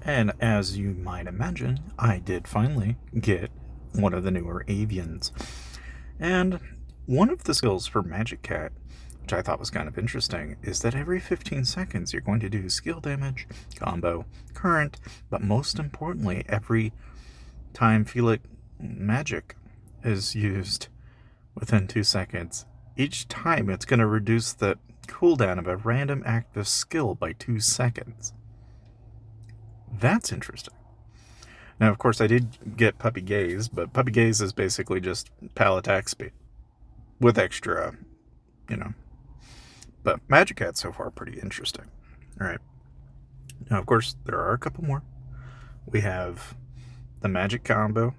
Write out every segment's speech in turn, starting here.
And as you might imagine, I did finally get one of the newer Avians. And one of the skills for Magic Cat, which I thought was kind of interesting, is that every 15 seconds you're going to do skill damage, combo, current, but most importantly, every time Felix magic is used within 2 seconds, each time it's going to reduce the cooldown of a random active skill by 2 seconds. That's interesting. Now, of course, I did get Puppy Gaze, but Puppy Gaze is basically just PAL attack speed with extra, you know. But Magic Cat's so far pretty interesting. All right. Now, of course, there are a couple more. We have the Magic Combo,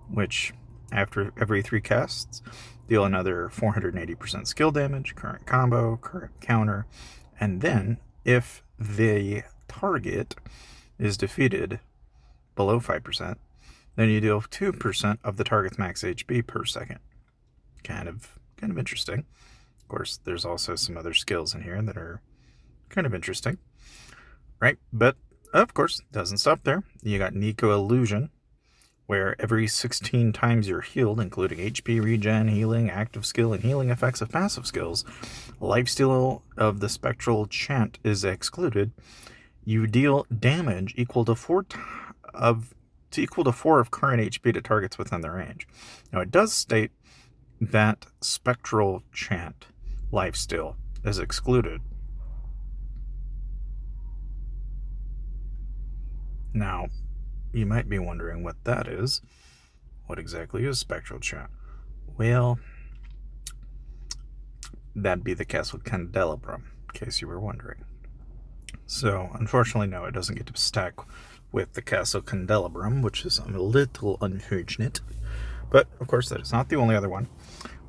which after every 3 casts, deal another 480% skill damage, current combo, current counter, and then if the target is defeated below 5%, then you deal 2% of the target's max HP per second. Kind of interesting. Of course, there's also some other skills in here that are kind of interesting, right? But of course, doesn't stop there. You got Nico Illusion, where every 16 times you're healed, including HP regen, healing, active skill, and healing effects of passive skills, lifesteal of the spectral chant is excluded. You deal damage equal to 4 of current HP to targets within the range. Now, it does state that spectral chant lifesteal is excluded. Now, you might be wondering what that is. What exactly is spectral chant? Well, that'd be the Castle Candelabrum, in case you were wondering. So, unfortunately, no, it doesn't get to stack with the Castle Candelabrum, which is a little unfortunate. But, of course, that is not the only other one.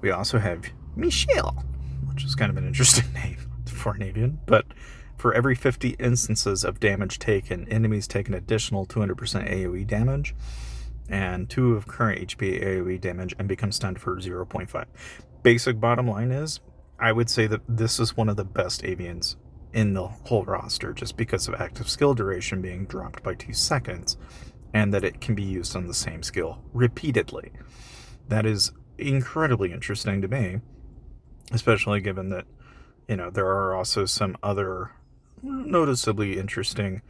We also have Michelle, which is kind of an interesting name for an avian. But for every 50 instances of damage taken, enemies take an additional 200% AoE damage and 2 of current HP AoE damage and become stunned for 0.5. Basic bottom line is, I would say that this is one of the best avians in the whole roster, just because of active skill duration being dropped by 2 seconds, and that it can be used on the same skill repeatedly. That is incredibly interesting to me, especially given that, there are also some other noticeably interesting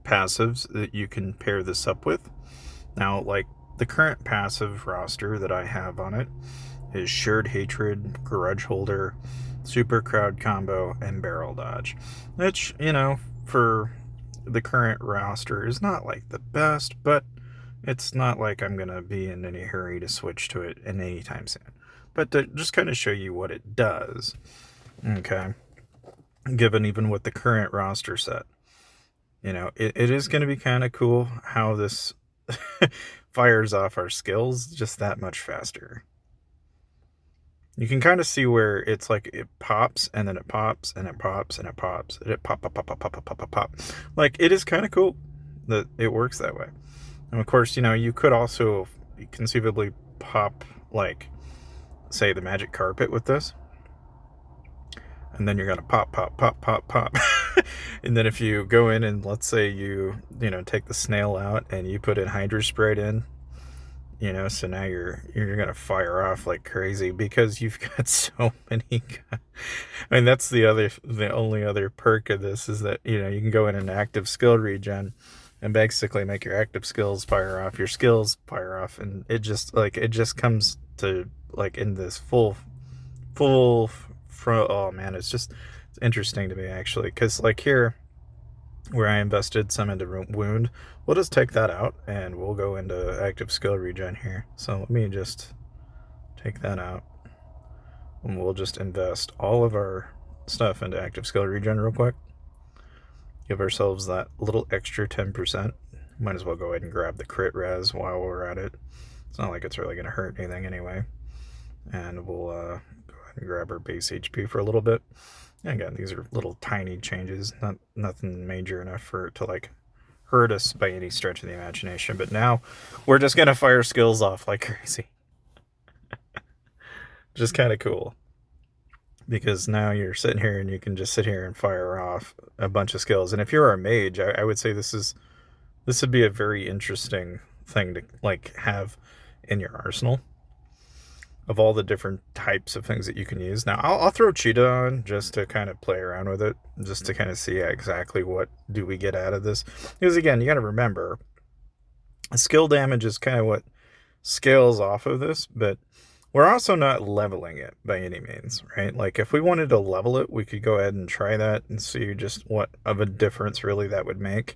passives that you can pair this up with. Now, like the current passive roster that I have on it is Shared Hatred, Grudge Holder, Super Crowd Combo, and Barrel Dodge, which, for the current roster is not like the best, but it's not like I'm going to be in any hurry to switch to it anytime soon. But to just kind of show you what it does, okay, given even with the current roster set, it is going to be kind of cool how this fires off our skills just that much faster. You can kind of see where it's like it pops and then it pops and it pops and it pops and it pop. Like, it is kind of cool that it works that way. And of course, you could also conceivably pop, like, say, the magic carpet with this. And then you're going to pop. And then if you go in and let's say you take the snail out and you put in Hydra Sprite in, so now you're going to fire off like crazy because you've got so many. I mean, that's the only other perk of this is that, you can go in an active skill regen and basically make your active skills fire off, your skills fire off, and it just comes to like in this full oh man, it's interesting to me actually, because like here where I invested some into wound, we'll just take that out and we'll go into active skill regen here. So let me just take that out and we'll just invest all of our stuff into active skill regen real quick. Give ourselves that little extra 10%. Might as well go ahead and grab the crit res while we're at it. It's not like it's really going to hurt anything anyway. And we'll go ahead and grab our base HP for a little bit. And again, these are little tiny changes, nothing major enough for it to like hurt us by any stretch of the imagination. But now we're just going to fire skills off like crazy. Just kind of cool. Because now you're sitting here and you can just sit here and fire off a bunch of skills. And if you're a mage, I would say this is This would be a very interesting thing to like have in your arsenal of all the different types of things that you can use. Now, I'll throw Cheetah on just to kind of play around with it, just to kind of see exactly what do we get out of this. Because again, you got to remember, skill damage is kind of what scales off of this, but we're also not leveling it by any means, right? Like if we wanted to level it, we could go ahead and try that and see just what of a difference really that would make.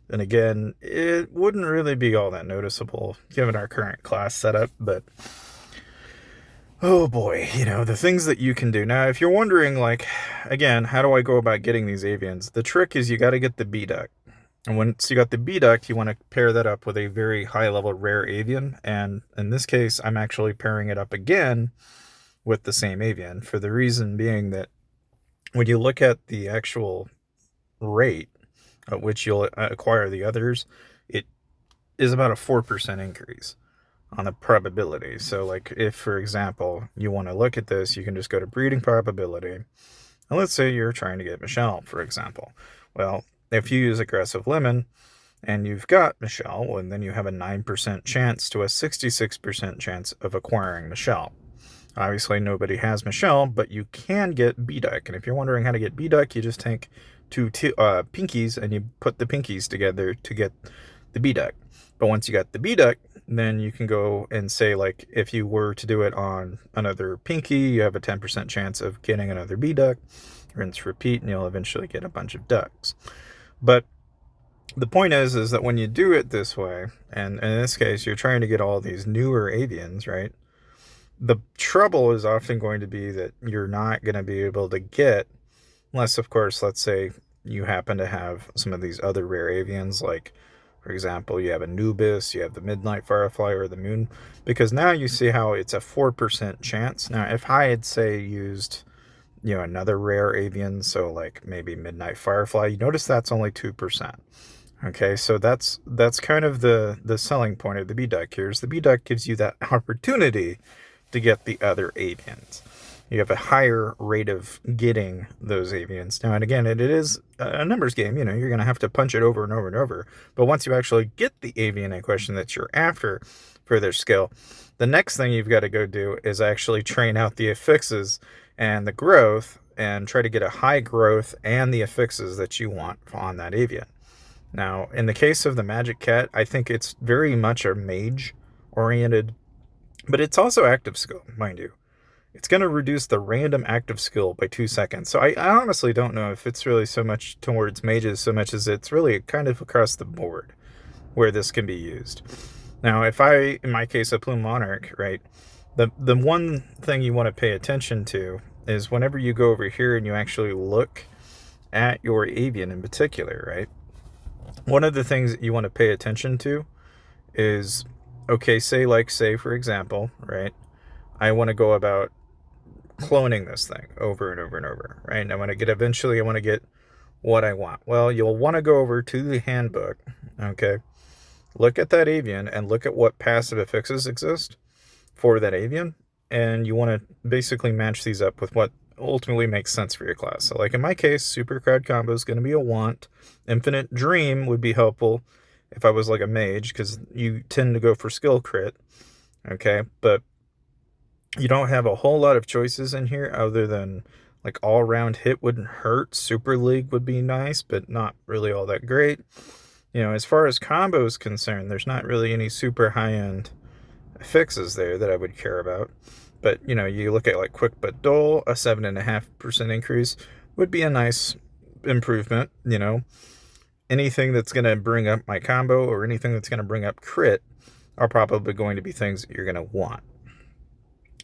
And again, it wouldn't really be all that noticeable given our current class setup, but oh boy, the things that you can do. Now, if you're wondering, like, again, how do I go about getting these avians? The trick is you got to get the B duct. And once you got the B duct, you want to pair that up with a very high level rare avian. And in this case, I'm actually pairing it up again with the same avian for the reason being that when you look at the actual rate at which you'll acquire the others, it is about a 4% increase on the probability. So like if, for example, you want to look at this, you can just go to breeding probability. And let's say you're trying to get Michelle, for example. Well, if you use aggressive lemon and you've got Michelle, well, then you have a 9% chance to a 66% chance of acquiring Michelle. Obviously, nobody has Michelle, but you can get B-Duck. And if you're wondering how to get B-Duck, you just take two pinkies and you put the pinkies together to get the B-Duck. But once you got the B-Duck, then you can go and say, like, if you were to do it on another pinky, you have a 10% chance of getting another B-Duck. Rinse, repeat, and you'll eventually get a bunch of ducks. But the point is that when you do it this way, and in this case, you're trying to get all these newer avians, right? The trouble is often going to be that you're not going to be able to get, unless, of course, let's say you happen to have some of these other rare avians, like, for example, you have Anubis, you have the Midnight Firefly, or the Moon, because now you see how it's a 4% chance. Now, if I had, say, used, another rare avian, so like maybe Midnight Firefly, you notice that's only 2%. Okay, so that's kind of the selling point of the B-Duck here, is the B-Duck gives you that opportunity to get the other avians. You have a higher rate of getting those avians. Now, and again, it is a numbers game. You're going to have to punch it over and over and over. But once you actually get the avian in question that you're after for their skill, the next thing you've got to go do is actually train out the affixes and the growth and try to get a high growth and the affixes that you want on that avian. Now, in the case of the Magic Cat, I think it's very much a mage-oriented, but it's also active skill, mind you. It's going to reduce the random active skill by 2 seconds. So I honestly don't know if it's really so much towards mages so much as it's really kind of across the board where this can be used. Now, if I, in my case, a Plume Monarch, right, the one thing you want to pay attention to is whenever you go over here and you actually look at your avian in particular, right, one of the things that you want to pay attention to is, okay, say, for example, right, I want to go about cloning this thing over and over and over, right? And eventually I want to get what I want. Well, you'll want to go over to the handbook, okay? Look at that avian and look at what passive affixes exist for that avian. And you want to basically match these up with what ultimately makes sense for your class. So like in my case, Super Crowd Combo is going to be a want. Infinite Dream would be helpful if I was like a mage, because you tend to go for skill crit, okay? But you don't have a whole lot of choices in here other than like all-round hit wouldn't hurt. Super League would be nice, but not really all that great. As far as combo is concerned, there's not really any super high-end fixes there that I would care about. But, you look at like Quick But Dull, a 7.5% increase would be a nice improvement. Anything that's going to bring up my combo or anything that's going to bring up crit are probably going to be things that you're going to want.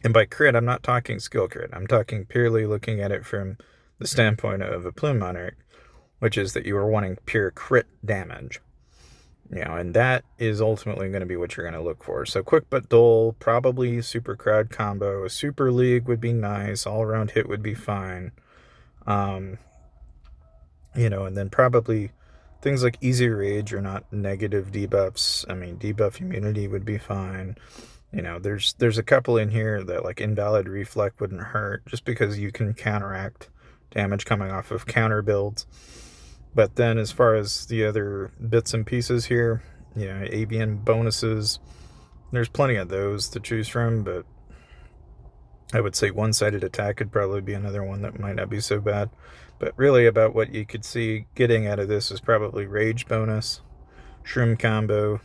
And by crit, I'm not talking skill crit. I'm talking purely looking at it from the standpoint of a Plume Monarch, which is that you are wanting pure crit damage. And that is ultimately going to be what you're going to look for. So Quick But Dull, probably Super Crowd Combo. A Super League would be nice. All-around hit would be fine. And then probably things like Easy Rage are not negative debuffs. I mean, debuff immunity would be fine. There's a couple in here that like Invalid Reflect wouldn't hurt just because you can counteract damage coming off of counter builds. But then as far as the other bits and pieces here, Avian bonuses, there's plenty of those to choose from, but I would say one-sided attack could probably be another one that might not be so bad. But really about what you could see getting out of this is probably rage bonus, shroom combo,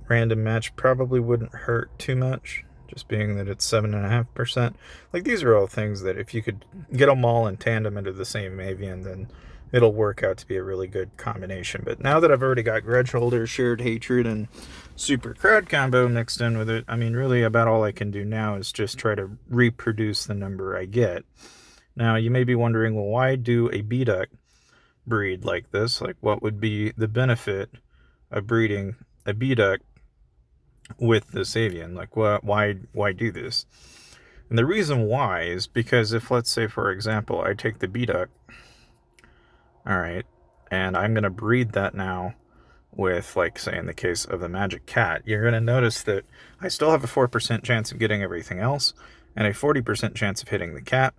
random match probably wouldn't hurt too much, just being that it's 7.5%. Like, these are all things that if you could get them all in tandem into the same Avian, then it'll work out to be a really good combination. But now that I've already got Grudge Holder, Shared Hatred, and Super Crowd combo mixed in with it, I mean, really about all I can do now is just try to reproduce the number I get. Now, you may be wondering, well, why do a B-Duck breed like this? Like, what would be the benefit of breeding a B-Duck with this Avian? Like, why do this? And the reason why is because if, let's say, for example, I take the B-Duck, all right, and I'm going to breed that now with, like, say, in the case of the Magic Cat, you're going to notice that I still have a 4% chance of getting everything else and a 40% chance of hitting the cat.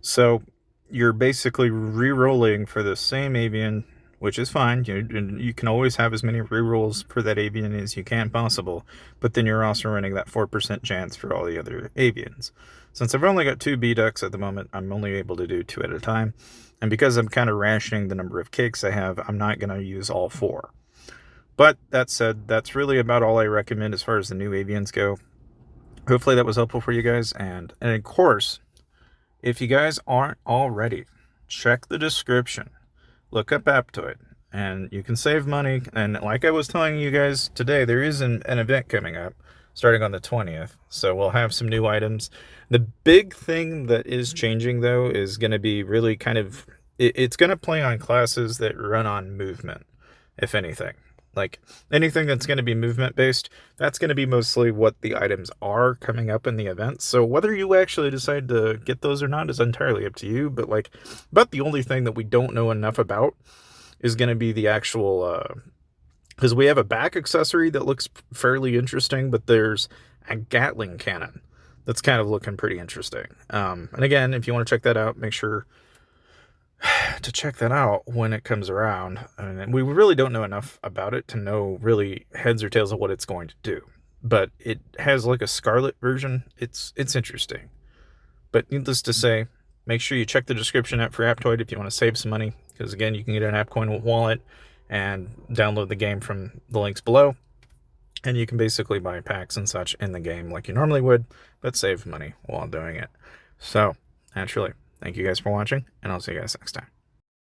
So you're basically re-rolling for the same Avian, which is fine. You can always have as many re-rolls for that Avian as you can possible, but then you're also running that 4% chance for all the other Avians. Since I've only got 2 B-Ducks at the moment, I'm only able to do 2 at a time. And because I'm kind of rationing the number of cakes I have, I'm not going to use all 4. But that said, that's really about all I recommend as far as the new Avians go. Hopefully that was helpful for you guys. And of course, if you guys aren't already, check the description. Look up Aptoid, and you can save money. And like I was telling you guys today, there is an event coming up starting on the 20th. So we'll have some new items. The big thing that is changing, though, is going to be really kind of... It's going to play on classes that run on movement, if anything. Like, anything that's going to be movement-based, that's going to be mostly what the items are coming up in the event. So whether you actually decide to get those or not is entirely up to you. But, like, about the only thing that we don't know enough about is going to be the actual... because we have a back accessory that looks fairly interesting, but there's a Gatling cannon that's kind of looking pretty interesting. And again, if you want to check that out, make sure to check that out when it comes around. And we really don't know enough about it to know really heads or tails of what it's going to do. But it has like a Scarlet version. It's interesting. But needless to say, make sure you check the description out for Aptoid if you want to save some money. Because again, you can get an AppCoin wallet and download the game from the links below. And you can basically buy packs and such in the game like you normally would, but save money while doing it. So, naturally, thank you guys for watching, and I'll see you guys next time.